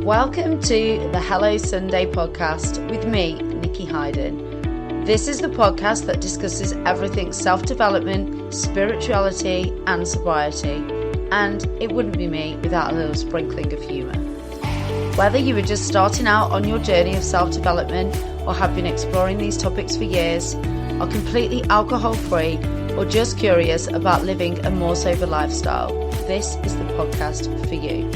Welcome to the Hello Sunday podcast with me, Nikki Hayden. This is the podcast that discusses everything self-development, spirituality and sobriety. And it wouldn't be me without a little sprinkling of humour. Whether you are just starting out on your journey of self-development or have been exploring these topics for years, are completely alcohol-free or just curious about living a more sober lifestyle, this is the podcast for you.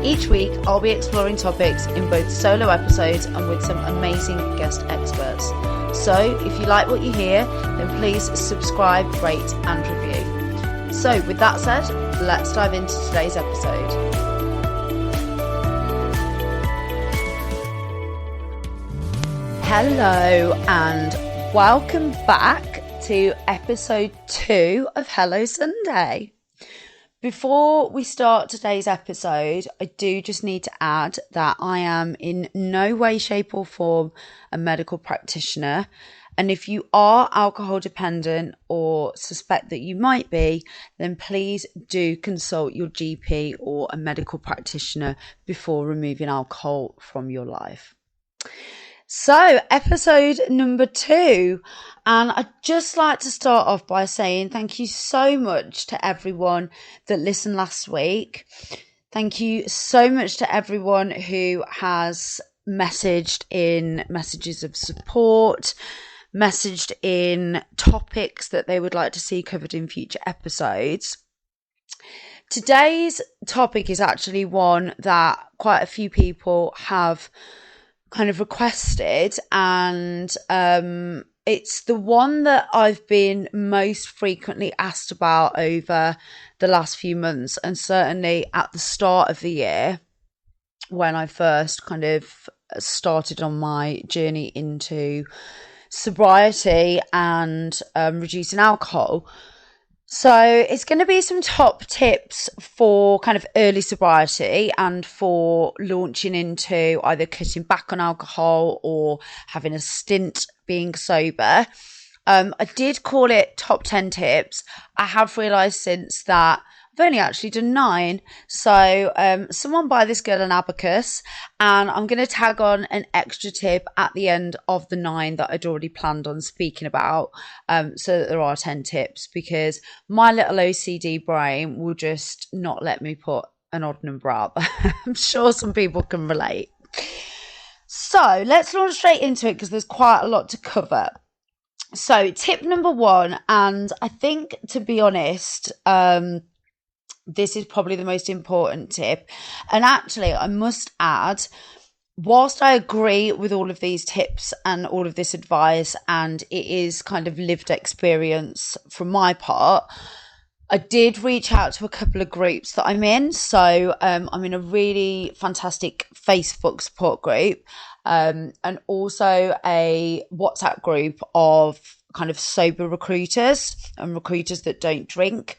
Each week, I'll be exploring topics in both solo episodes and with some amazing guest experts. So if you like what you hear, then please subscribe, rate and review. So with that said, let's dive into today's episode. Hello and welcome back to episode 2 of Hello Sunday. Before we start today's episode, I do just need to add that I am in no way, shape or form a medical practitioner. And if you are alcohol dependent or suspect that you might be, then please do consult your GP or a medical practitioner before removing alcohol from your life. So, episode number 2, and I'd just like to start off by saying thank you so much to everyone that listened last week. Thank you so much to everyone who has messaged in messages of support, messaged in topics that they would like to see covered in future episodes. Today's topic is actually one that quite a few people have kind of requested, and it's the one that I've been most frequently asked about over the last few months, and certainly at the start of the year when I first kind of started on my journey into sobriety and reducing alcohol. So it's going to be some top tips for kind of early sobriety and for launching into either cutting back on alcohol or having a stint being sober. I did call it top 10 tips. I have realised since that I've only actually done 9. So someone buy this girl an abacus, and I'm going to tag on an extra tip at the end of the 9 that I'd already planned on speaking about, so that there are 10 tips, because my little OCD brain will just not let me put an odd number out. I'm sure some people can relate. So let's launch straight into it because there's quite a lot to cover. So tip number 1, and I think, to be honest, this is probably the most important tip. And actually, I must add, whilst I agree with all of these tips and all of this advice, and it is kind of lived experience from my part, I did reach out to a couple of groups that I'm in. So I'm in a really fantastic Facebook support group, and also a WhatsApp group of kind of sober recruiters and recruiters that don't drink,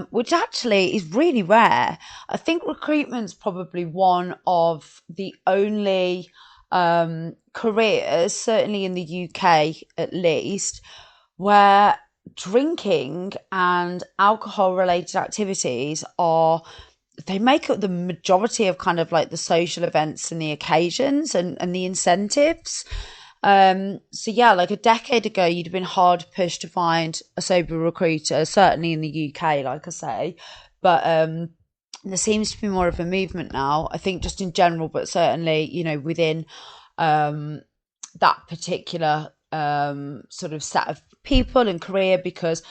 which actually is really rare. I think recruitment's probably one of the only careers, certainly in the UK at least, where drinking and alcohol related activities they make up the majority of kind of like the social events and the occasions and the incentives. So yeah, like a decade ago, you'd have been hard pushed to find a sober recruiter, certainly in the UK, like I say, but there seems to be more of a movement now, I think, just in general, but certainly, you know, within that particular sort of set of people and career, because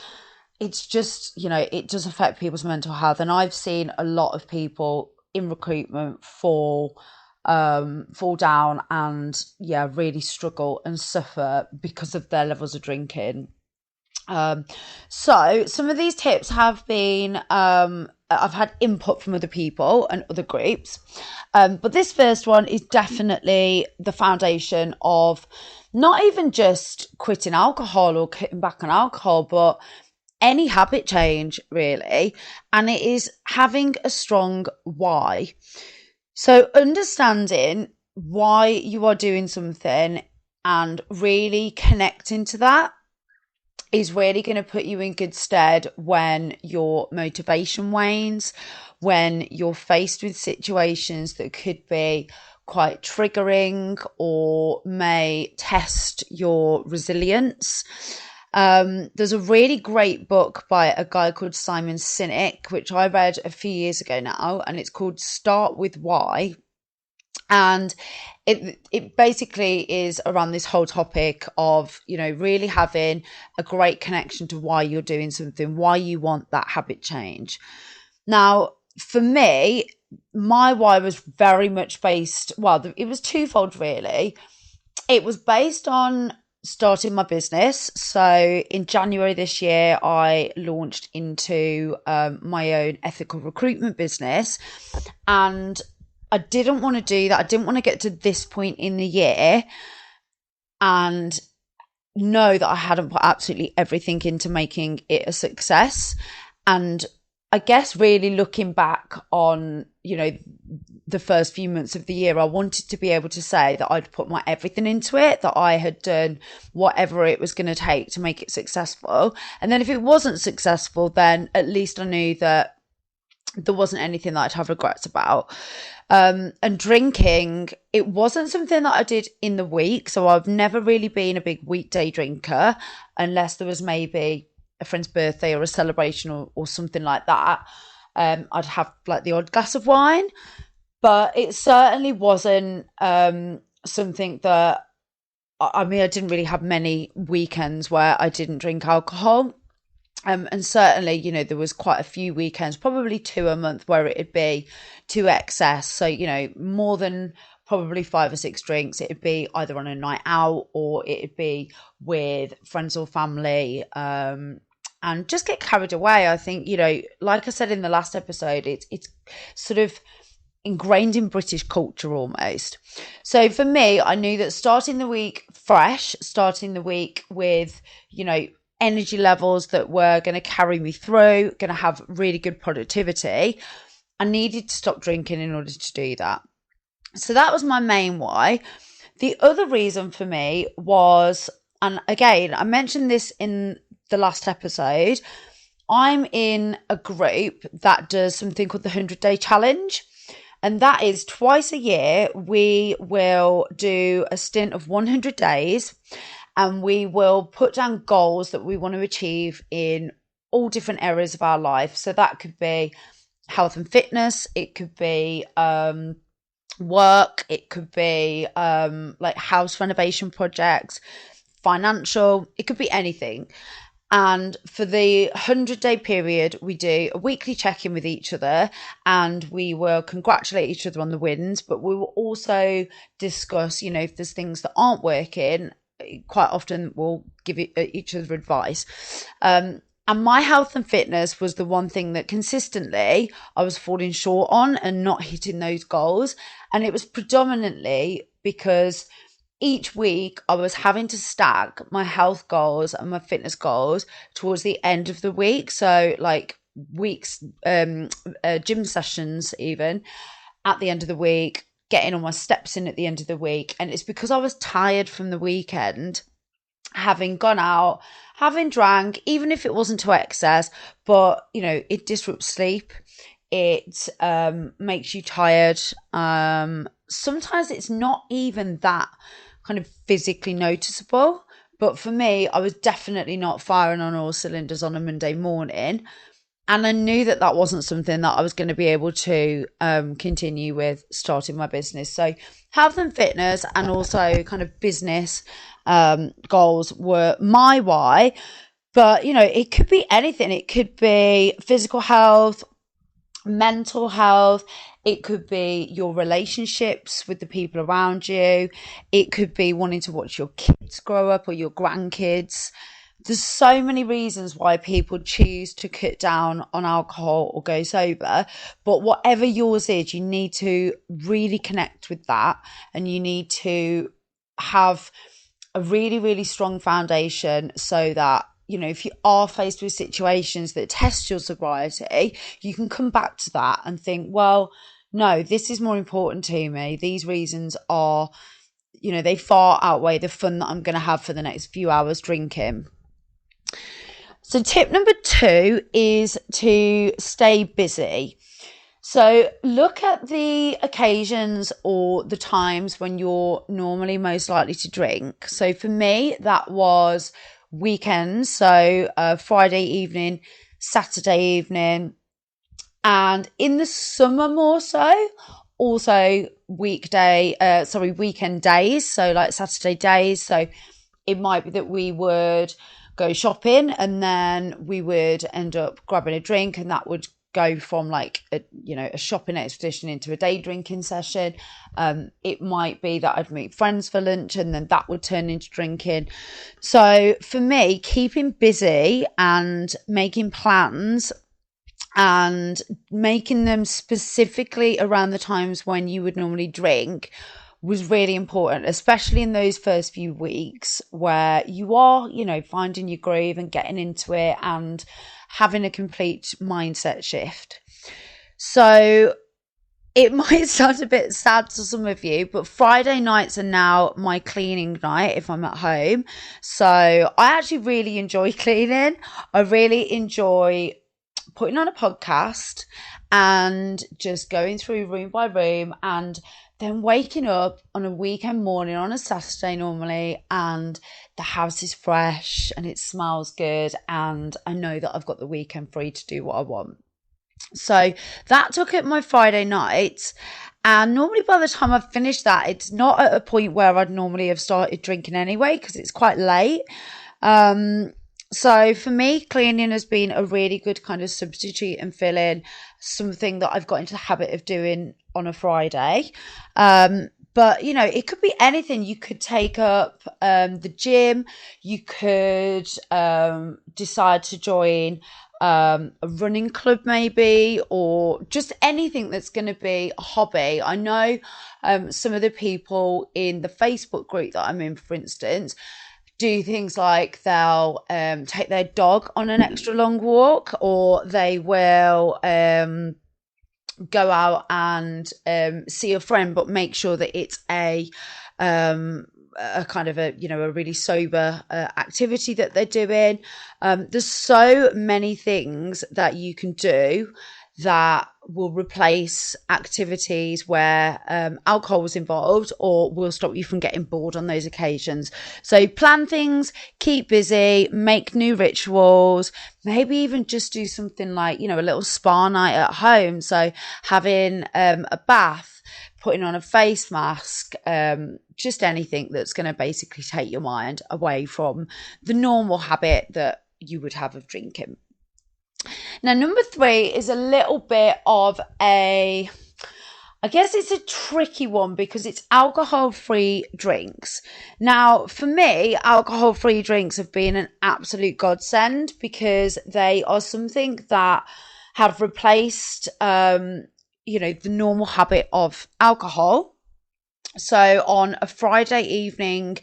it's just, you know, it does affect people's mental health. And I've seen a lot of people in recruitment fall down and really struggle and suffer because of their levels of drinking. So some of these tips have been I've had input from other people and other groups, but this first one is definitely the foundation of not even just quitting alcohol or cutting back on alcohol, but any habit change really, and it is having a strong why. So understanding why you are doing something and really connecting to that is really going to put you in good stead when your motivation wanes, when you're faced with situations that could be quite triggering or may test your resilience. There's a really great book by a guy called Simon Sinek, which I read a few years ago now, and it's called Start With Why. And it basically is around this whole topic of, really having a great connection to why you're doing something, why you want that habit change. Now, for me, my why was very much based, it was twofold really. It was based on starting my business. So in January this year, I launched into my own ethical recruitment business, and I didn't want to do that. I didn't want to get to this point in the year and know that I hadn't put absolutely everything into making it a success. And I guess really looking back on, the first few months of the year, I wanted to be able to say that I'd put my everything into it, that I had done whatever it was going to take to make it successful. And then if it wasn't successful, then at least I knew that there wasn't anything that I'd have regrets about. And drinking, it wasn't something that I did in the week. So I've never really been a big weekday drinker unless there was maybe a friend's birthday or a celebration or something like that. I'd have like the odd glass of wine, but it certainly wasn't something that, I didn't really have many weekends where I didn't drink alcohol. And certainly, there was quite a few weekends, probably 2 a month, where it'd be to excess. So, more than probably 5 or 6 drinks. It'd be either on a night out or it'd be with friends or family. And just get carried away. I think, like I said in the last episode, it's sort of ingrained in British culture almost. So for me, I knew that starting the week fresh, starting the week with, energy levels that were going to carry me through, going to have really good productivity, I needed to stop drinking in order to do that. So that was my main why. The other reason for me was, and again, I mentioned this in the last episode, I'm in a group that does something called the 100-day challenge. And that is twice a year, we will do a stint of 100 days and we will put down goals that we want to achieve in all different areas of our life. So that could be health and fitness. It could be work. It could be like house renovation projects, financial. It could be anything. And for the 100-day period, we do a weekly check-in with each other and we will congratulate each other on the wins, but we will also discuss, if there's things that aren't working. Quite often we'll give each other advice. And my health and fitness was the one thing that consistently I was falling short on and not hitting those goals. And it was predominantly because each week I was having to stack my health goals and my fitness goals towards the end of the week. So like weeks, gym sessions even at the end of the week, getting all my steps in at the end of the week. And it's because I was tired from the weekend, having gone out, having drank, even if it wasn't to excess, but it disrupts sleep. It makes you tired. Sometimes it's not even that kind of physically noticeable, but for me, I was definitely not firing on all cylinders on a Monday morning. And I knew that that wasn't something that I was going to be able to continue with starting my business. So health and fitness and also kind of business goals were my why. But, it could be anything. It could be physical health, mental health. It could be your relationships with the people around you. It could be wanting to watch your kids grow up or your grandkids. There's so many reasons why people choose to cut down on alcohol or go sober. But whatever yours is, you need to really connect with that. And you need to have a really, really strong foundation so that, if you are faced with situations that test your sobriety, you can come back to that and think, well, no, this is more important to me. These reasons are, they far outweigh the fun that I'm going to have for the next few hours drinking. So tip number 2 is to stay busy. So look at the occasions or the times when you're normally most likely to drink. So for me, that was weekends. So Friday evening, Saturday evening, and in the summer more so, also weekend days. So like Saturday days. So it might be that we would go shopping and then we would end up grabbing a drink, and that would go from like a shopping expedition into a day drinking session. It might be that I'd meet friends for lunch and then that would turn into drinking. So for me, keeping busy and making plans and making them specifically around the times when you would normally drink was really important, especially in those first few weeks where you are, finding your groove and getting into it and having a complete mindset shift. So it might sound a bit sad to some of you, but Friday nights are now my cleaning night if I'm at home. So I actually really enjoy cleaning. I really enjoy putting on a podcast and just going through room by room, and then waking up on a weekend morning on a Saturday normally, and the house is fresh and it smells good, and I know that I've got the weekend free to do what I want. So that took up my Friday night, and normally by the time I've finished that, it's not at a point where I'd normally have started drinking anyway because it's quite late. So for me, cleaning has been a really good kind of substitute and fill in, something that I've got into the habit of doing on a Friday. But, it could be anything. You could take up the gym. You could decide to join a running club maybe, or just anything that's going to be a hobby. I know some of the people in the Facebook group that I'm in, for instance, do things like they'll take their dog on an extra long walk, or they will go out and see a friend, but make sure that it's a kind of a really sober activity that they're doing. There's so many things that you can do that will replace activities where alcohol was involved, or will stop you from getting bored on those occasions. So plan things, keep busy, make new rituals, maybe even just do something like, a little spa night at home. So having a bath, putting on a face mask, just anything that's going to basically take your mind away from the normal habit that you would have of drinking. Now, number 3 is a little bit of I guess it's a tricky one because it's alcohol-free drinks. Now, for me, alcohol-free drinks have been an absolute godsend because they are something that have replaced, the normal habit of alcohol. So on a Friday evening,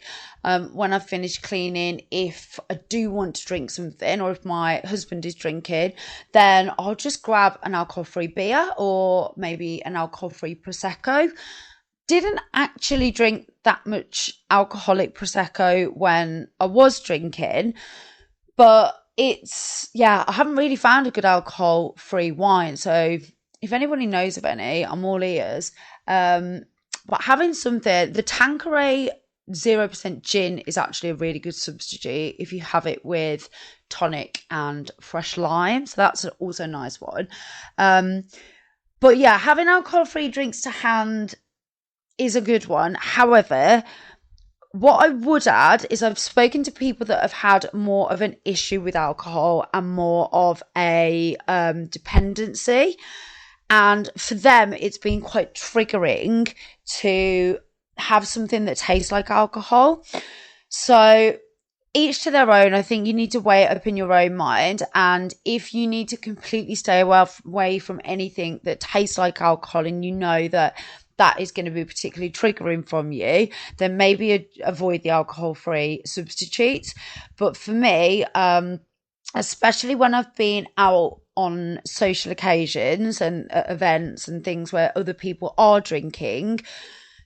when I've finished cleaning, if I do want to drink something, or if my husband is drinking, then I'll just grab an alcohol-free beer or maybe an alcohol-free Prosecco. Didn't actually drink that much alcoholic Prosecco when I was drinking, but I haven't really found a good alcohol-free wine. So if anybody knows of any, I'm all ears. But having something, the Tanqueray 0% gin is actually a really good substitute if you have it with tonic and fresh lime. So that's also a nice one. But yeah, having alcohol-free drinks to hand is a good one. However, what I would add is I've spoken to people that have had more of an issue with alcohol and more of a dependency. And for them, it's been quite triggering to have something that tastes like alcohol. So each to their own. I think you need to weigh it up in your own mind. And if you need to completely stay away from anything that tastes like alcohol, and you know that is going to be particularly triggering from you, then maybe avoid the alcohol-free substitutes. But for me, especially when I've been out on social occasions and events and things where other people are drinking,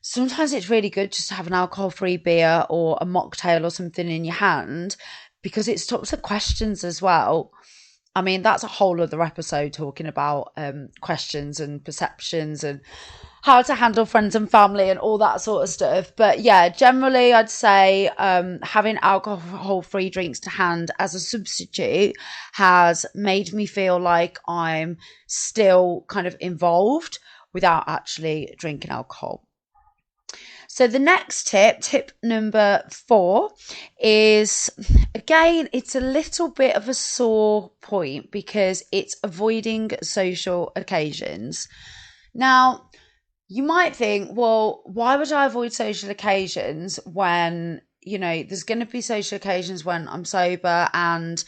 sometimes it's really good just to have an alcohol-free beer or a mocktail or something in your hand, because it stops at questions as well. I mean, that's a whole other episode talking about questions and perceptions and how to handle friends and family and all that sort of stuff. But yeah, generally, I'd say having alcohol-free drinks to hand as a substitute has made me feel like I'm still kind of involved without actually drinking alcohol. So the next tip number 4, is, again, it's a little bit of a sore point because it's avoiding social occasions. Now, you might think, well, why would I avoid social occasions when, there's going to be social occasions when I'm sober, and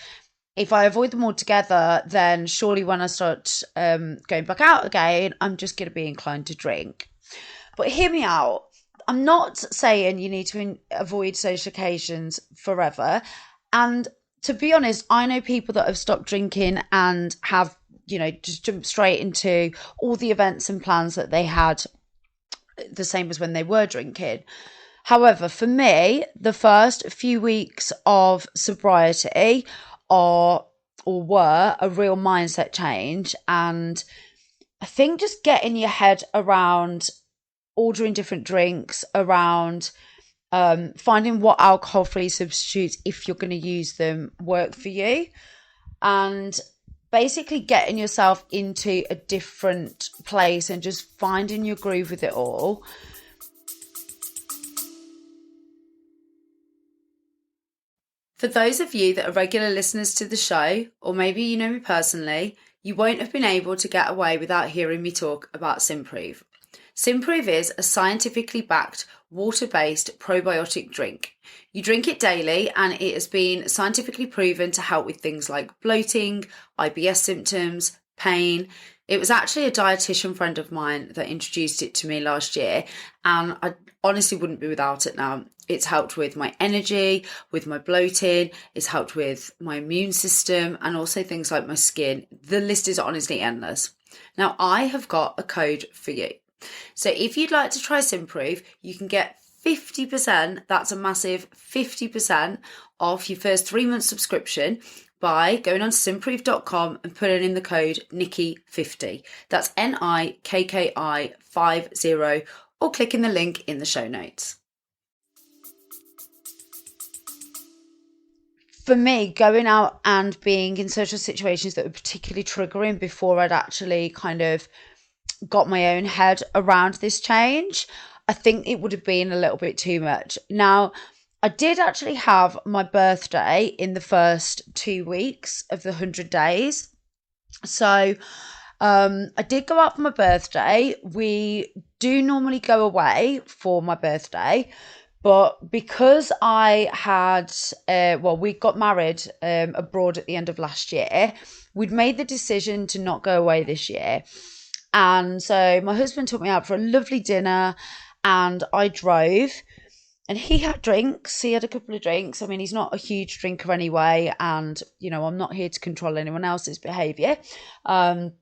if I avoid them altogether, then surely when I start going back out again, I'm just going to be inclined to drink. But hear me out. I'm not saying you need to avoid social occasions forever. And to be honest, I know people that have stopped drinking and have, just jumped straight into all the events and plans that they had, the same as when they were drinking. However, for me, the first few weeks of sobriety were a real mindset change. And I think just getting your head around ordering different drinks, around finding what alcohol-free substitutes, if you're going to use them, work for you, and basically getting yourself into a different place and just finding your groove with it all. For those of you that are regular listeners to the show, or maybe you know me personally, you won't have been able to get away without hearing me talk about Simprove. Simprove is a scientifically backed, water-based probiotic drink. You drink it daily and it has been scientifically proven to help with things like bloating, IBS symptoms, pain. It was actually a dietitian friend of mine that introduced it to me last year, and I honestly wouldn't be without it now. It's helped with my energy, with my bloating, it's helped with my immune system, and also things like my skin. The list is honestly endless. Now, I have got a code for you. So if you'd like to try Simprove, you can get 50%, that's a massive 50% off your first 3-month subscription by going on to simprove.com and putting in the code Nikki50. That's NIKKI50, or clicking the link in the show notes. For me, going out and being in social situations that were particularly triggering before I'd actually kind of got my own head around this change, I think it would have been a little bit too much. Now, I did actually have my birthday in the first 2 weeks of the 100 days. So I did go out for my birthday. We do normally go away for my birthday, but because I had, we got married abroad at the end of last year, we'd made the decision to not go away this year. And so my husband took me out for a lovely dinner and I drove, and he had drinks. He had a couple of drinks. I mean, he's not a huge drinker anyway. And, I'm not here to control anyone else's behaviour. And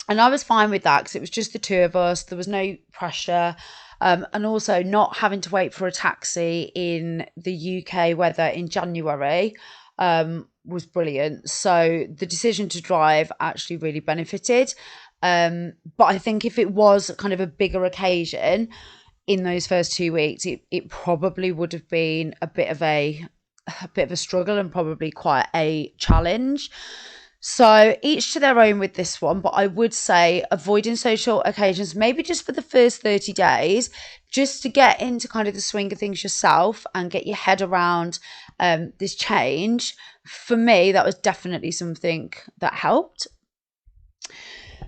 I was fine with that because it was just the two of us. There was no pressure. And also not having to wait for a taxi in the UK weather in January was brilliant. So the decision to drive actually really benefited. But I think if it was kind of a bigger occasion in those first 2 weeks, it probably would have been a bit of a struggle and probably quite a challenge. So each to their own with this one, but I would say avoiding social occasions, maybe just for the first 30 days, just to get into kind of the swing of things yourself and get your head around this change. For me, that was definitely something that helped.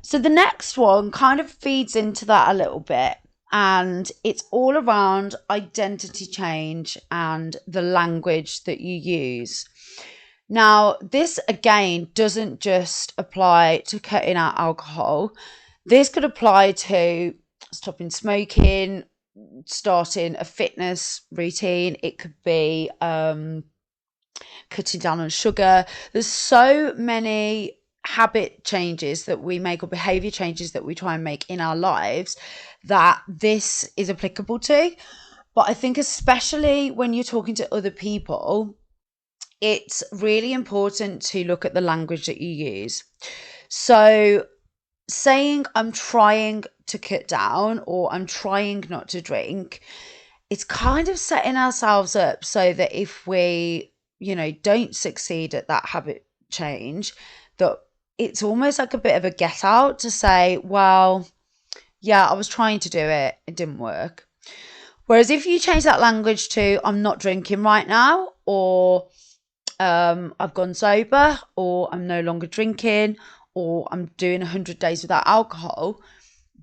So the next one kind of feeds into that a little bit, and it's all around identity change and the language that you use. Now, this again doesn't just apply to cutting out alcohol. This could apply to stopping smoking, starting a fitness routine. It could be cutting down on sugar. There's so many habit changes that we make, or behavior changes that we try and make in our lives, that this is applicable to. But I think especially when you're talking to other people, it's really important to look at the language that you use. So saying I'm trying to cut down or I'm trying not to drink, it's kind of setting ourselves up so that if we, don't succeed at that habit change, that it's almost like a bit of a get out to say, well, yeah, I was trying to do it, it didn't work. Whereas if you change that language to I'm not drinking right now, or I've gone sober, or I'm no longer drinking, or I'm doing 100 days without alcohol,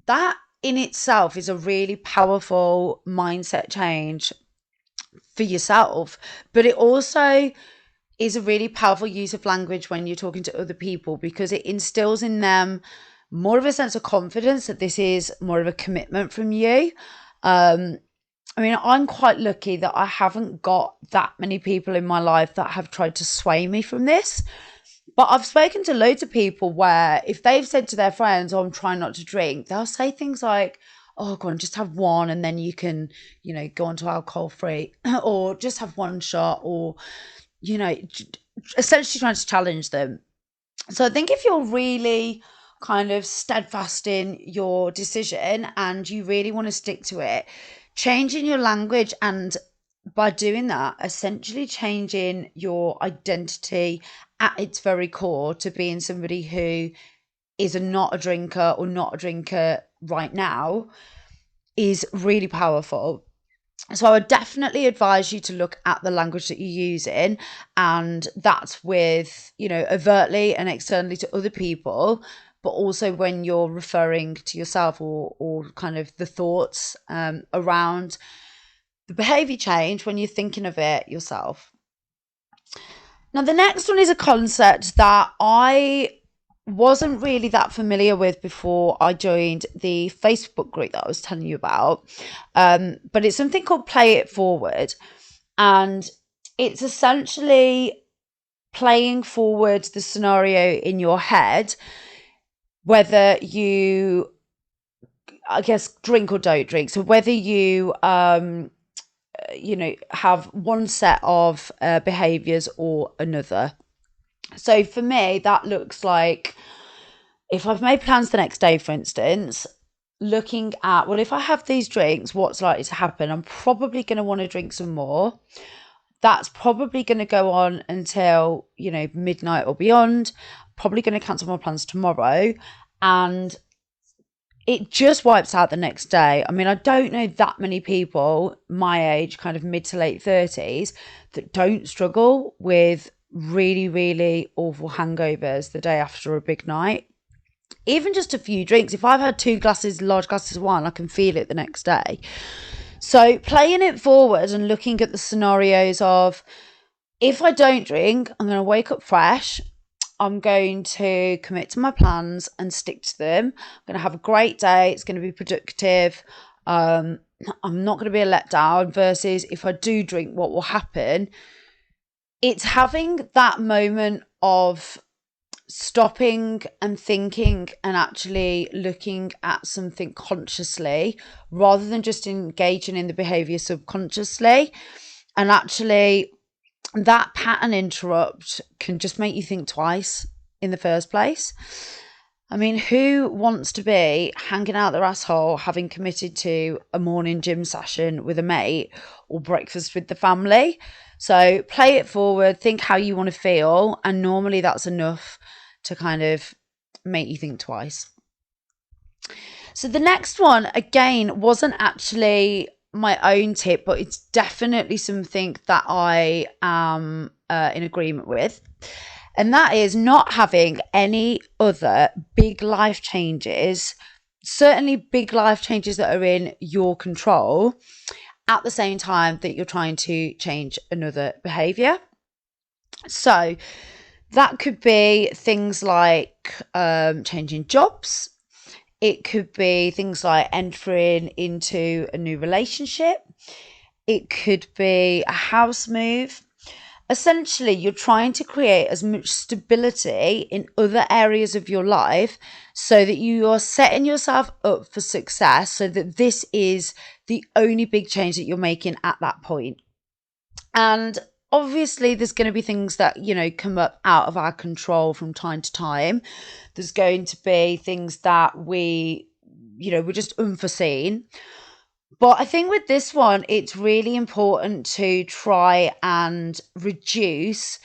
that in itself is a really powerful mindset change for yourself. But it also is a really powerful use of language when you're talking to other people, because it instills in them more of a sense of confidence that this is more of a commitment from you. I'm quite lucky that I haven't got that many people in my life that have tried to sway me from this. But I've spoken to loads of people where if they've said to their friends, oh, I'm trying not to drink, they'll say things like, oh, go on, just have one and then you can, go on to alcohol free, or just have one shot, or, essentially trying to challenge them. So I think if you're really kind of steadfast in your decision and you really want to stick to it, changing your language, and by doing that, essentially changing your identity at its very core to being somebody who is not a drinker or not a drinker right now, is really powerful. So I would definitely advise you to look at the language that you're using, and that's with, overtly and externally to other people, but also when you're referring to yourself, or kind of the thoughts around the behavior change when you're thinking of it yourself. Now, the next one is a concept that I wasn't really that familiar with before I joined the Facebook group that I was telling you about. But it's something called Play It Forward. And it's essentially playing forward the scenario in your head, whether you, I guess, drink or don't drink. So whether you, have one set of behaviors or another. So for me, that looks like, if I've made plans the next day, for instance, looking at, well, if I have these drinks, what's likely to happen? I'm probably going to want to drink some more. That's probably going to go on until, midnight or beyond. Probably going to cancel my plans tomorrow. And it just wipes out the next day. I mean, I don't know that many people my age, kind of mid to late 30s, that don't struggle with really, really awful hangovers the day after a big night. Even just a few drinks. If I've had large glasses of wine, I can feel it the next day. So playing it forward and looking at the scenarios of, if I don't drink, I'm going to wake up fresh. I'm going to commit to my plans and stick to them. I'm going to have a great day. It's going to be productive. I'm not going to be a letdown. Versus if I do drink, what will happen? It's having that moment of stopping and thinking and actually looking at something consciously, rather than just engaging in the behavior subconsciously. And actually, that pattern interrupt can just make you think twice in the first place. I mean, who wants to be hanging out their asshole having committed to a morning gym session with a mate or breakfast with the family? So play it forward, think how you want to feel, and normally that's enough to kind of make you think twice. So the next one, again, wasn't actually my own tip, but it's definitely something that I am in agreement with. And that is not having any other big life changes, certainly big life changes that are in your control, at the same time that you're trying to change another behavior. So that could be things like changing jobs. It could be things like entering into a new relationship. It could be a house move. Essentially, you're trying to create as much stability in other areas of your life so that you are setting yourself up for success, so that this is the only big change that you're making at that point. And obviously there's going to be things that, come up out of our control from time to time. There's going to be things that we're just unforeseen. But I think with this one, it's really important to try and reduce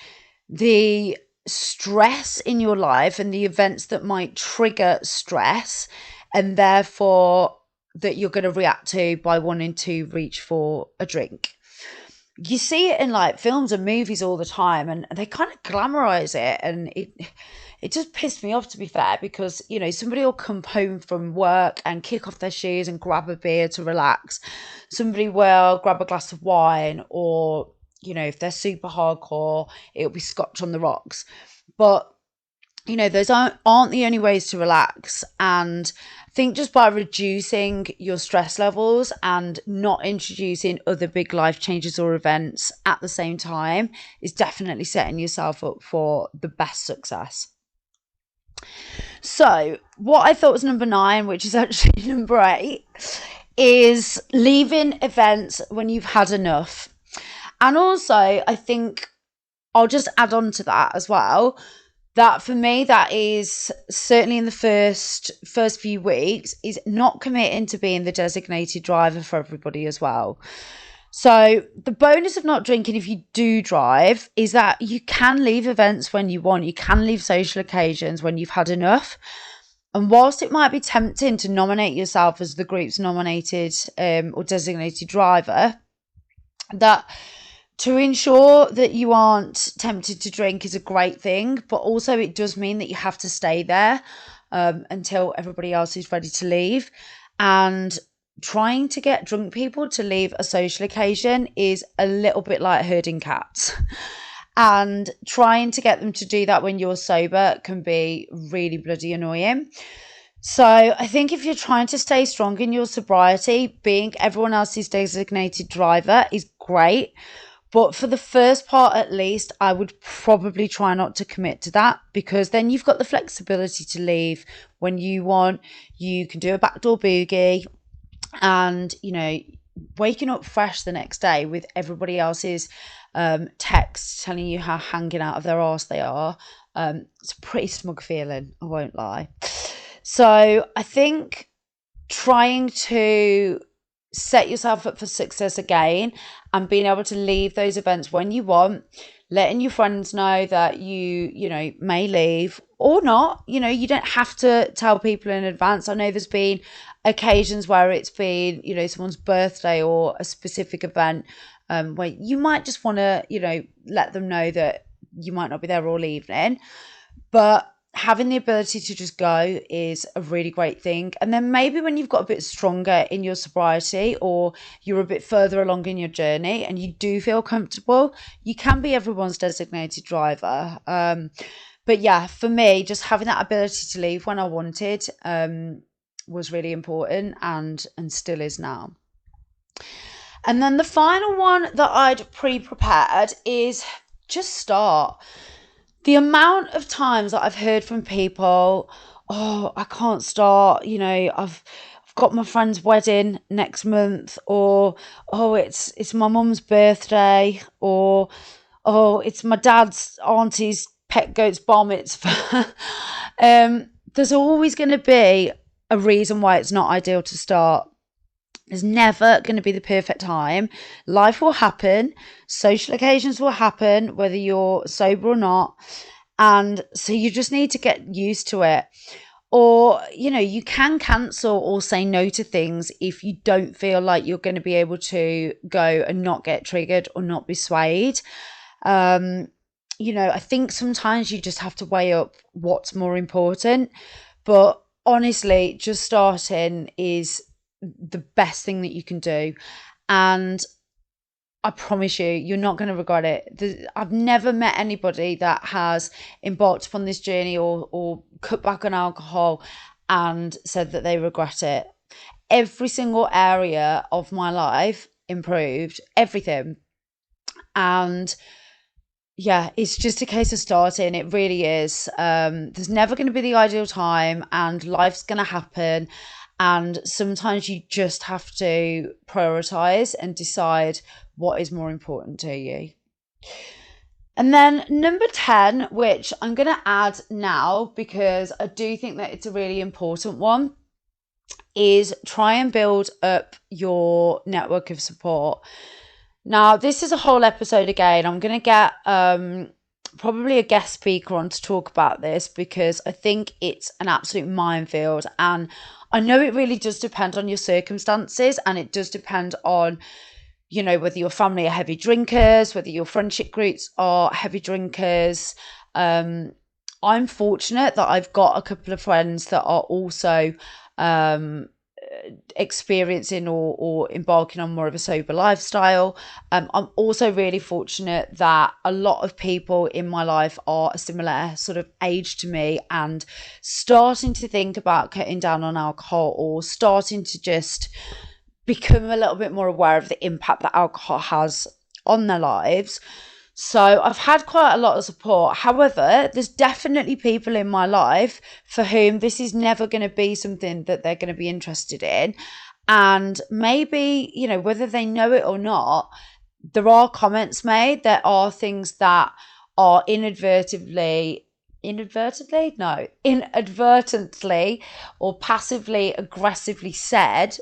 the stress in your life and the events that might trigger stress, and therefore that you're going to react to by wanting to reach for a drink. You see it in like films and movies all the time, and they kind of glamorize it, and it just pissed me off, to be fair, because somebody will come home from work and kick off their shoes and grab a beer to relax. Somebody will grab a glass of wine, or if they're super hardcore, it'll be scotch on the rocks. But those aren't the only ways to relax. And I think just by reducing your stress levels and not introducing other big life changes or events at the same time is definitely setting yourself up for the best success. So what I thought was number 9, which is actually number 8, is leaving events when you've had enough. And also, I think I'll just add on to that as well, that for me, that is certainly in the first few weeks, is not committing to being the designated driver for everybody as well. So the bonus of not drinking, if you do drive, is that you can leave events when you want. You can leave social occasions when you've had enough. And whilst it might be tempting to nominate yourself as the group's nominated or designated driver, that to ensure that you aren't tempted to drink is a great thing, but also it does mean that you have to stay there until everybody else is ready to leave. And trying to get drunk people to leave a social occasion is a little bit like herding cats. And trying to get them to do that when you're sober can be really bloody annoying. So I think if you're trying to stay strong in your sobriety, being everyone else's designated driver is great. But for the first part, at least, I would probably try not to commit to that, because then you've got the flexibility to leave when you want. You can do a backdoor boogie, and, waking up fresh the next day with everybody else's texts telling you how hanging out of their arse they are. It's a pretty smug feeling, I won't lie. So I think trying to set yourself up for success again and being able to leave those events when you want, letting your friends know that you may leave or not. You don't have to tell people in advance. I know there's been occasions where it's been, someone's birthday or a specific event where you might just want to, let them know that you might not be there all evening. But having the ability to just go is a really great thing. And then maybe when you've got a bit stronger in your sobriety, or you're a bit further along in your journey and you do feel comfortable, you can be everyone's designated driver. But yeah, for me, just having that ability to leave when I wanted was really important, and still is now. And then the final one that I'd pre-prepared is just start. The amount of times that I've heard from people, oh, I can't start, I've got my friend's wedding next month, or, oh, it's my mum's birthday, or, oh, it's my dad's auntie's pet goat's bar mitzvah. There's always going to be a reason why it's not ideal to start. There's never going to be the perfect time. Life will happen. Social occasions will happen, whether you're sober or not. And so you just need to get used to it. Or, you can cancel or say no to things if you don't feel like you're going to be able to go and not get triggered or not be swayed. I think sometimes you just have to weigh up what's more important. But honestly, just starting is the best thing that you can do, and I promise you're not going to regret it. I've never met anybody that has embarked upon this journey or cut back on alcohol and said that they regret it. Every single area of my life improved, everything. And yeah, it's just a case of starting. It really is. There's never going to be the ideal time, and life's going to happen. And sometimes you just have to prioritize and decide what is more important to you. And then number 10, which I'm going to add now because I do think that it's a really important one, is try and build up your network of support. Now, this is a whole episode again. I'm going to get probably a guest speaker on to talk about this because I think it's an absolute minefield. And I know it really does depend on your circumstances, and it does depend on, you know, whether your family are heavy drinkers, whether your friendship groups are heavy drinkers. I'm fortunate that I've got a couple of friends that are also experiencing or embarking on more of a sober lifestyle. I'm also really fortunate that a lot of people in my life are a similar sort of age to me and starting to think about cutting down on alcohol, or starting to just become a little bit more aware of the impact that alcohol has on their lives. So I've had quite a lot of support. However, there's definitely people in my life for whom this is never going to be something that they're going to be interested in. And maybe, you know, whether they know it or not, there are comments made. There are things that are inadvertently or passively aggressively said,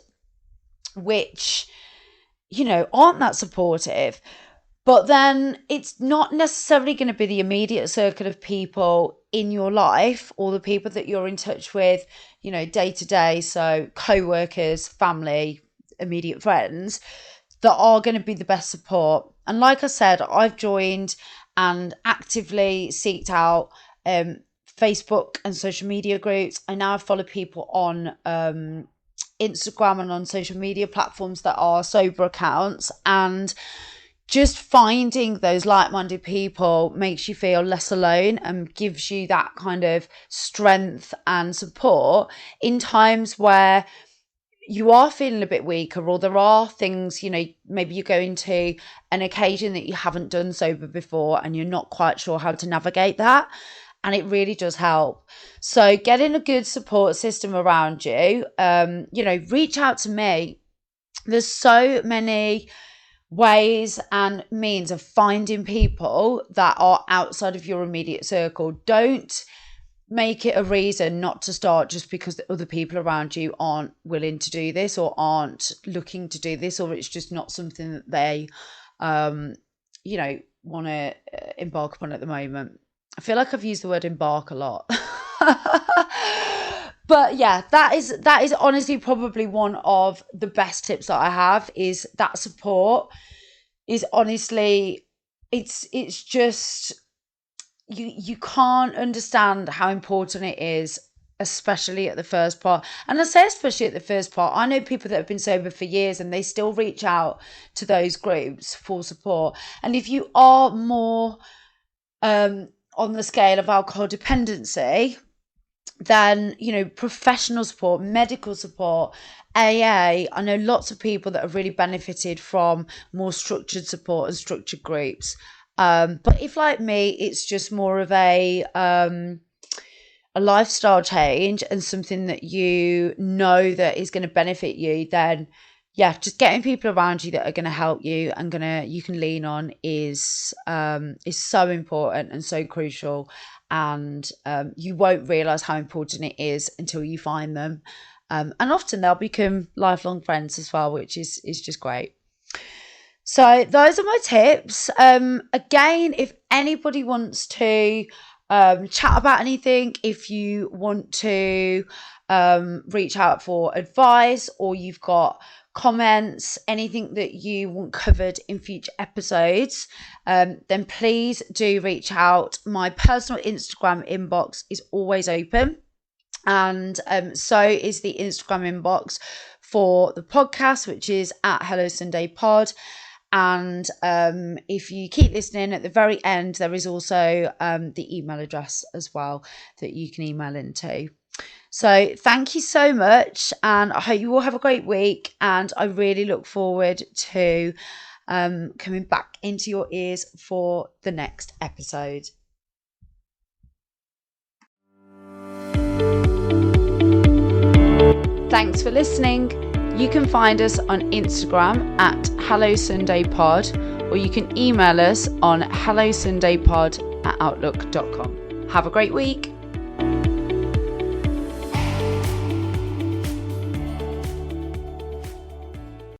which, you know, aren't that supportive. But then it's not necessarily going to be the immediate circle of people in your life or the people that you're in touch with, you know, day to day. So co-workers, family, immediate friends that are going to be the best support. And like I said, I've joined and actively seeked out Facebook and social media groups. I now follow people on Instagram and on social media platforms that are sober accounts, and just finding those like-minded people makes you feel less alone and gives you that kind of strength and support in times where you are feeling a bit weaker, or there are things, you know, maybe you're going to an occasion that you haven't done sober before and you're not quite sure how to navigate that. And it really does help. So getting a good support system around you, you know, reach out to me. There's so many ways and means of finding people that are outside of your immediate circle. Don't make it a reason not to start just because the other people around you aren't willing to do this or aren't looking to do this, or it's just not something that they you know, want to embark upon at the moment. I feel like I've used the word embark a lot. But yeah, that is honestly probably one of the best tips that I have, is that support is honestly, it's just, you can't understand how important it is, especially at the first part. And I say especially at the first part, I know people that have been sober for years and they still reach out to those groups for support. And if you are more on the scale of alcohol dependency, then, you know, professional support, medical support, AA. I know lots of people that have really benefited from more structured support and structured groups. But if, like me, it's just more of a lifestyle change and something that you know that is going to benefit you, then yeah, just getting people around you that are going to help you and you can lean on is so important and so crucial. And you won't realize how important it is until you find them. And often they'll become lifelong friends as well, which is just great. So those are my tips. Again, if anybody wants to chat about anything, if you want to reach out for advice, or you've got comments, anything that you want covered in future episodes, then please do reach out. My personal Instagram inbox is always open, and so is the Instagram inbox for the podcast, which is at Hello Sunday Pod. And if you keep listening, at the very end there is also the email address as well that you can email into. So thank you so much, and I hope you all have a great week, and I really look forward to coming back into your ears for the next episode. Thanks for listening. You can find us on Instagram at Hello Sunday Pod, or you can email us on hellosundaypod@outlook.com. Have a great week.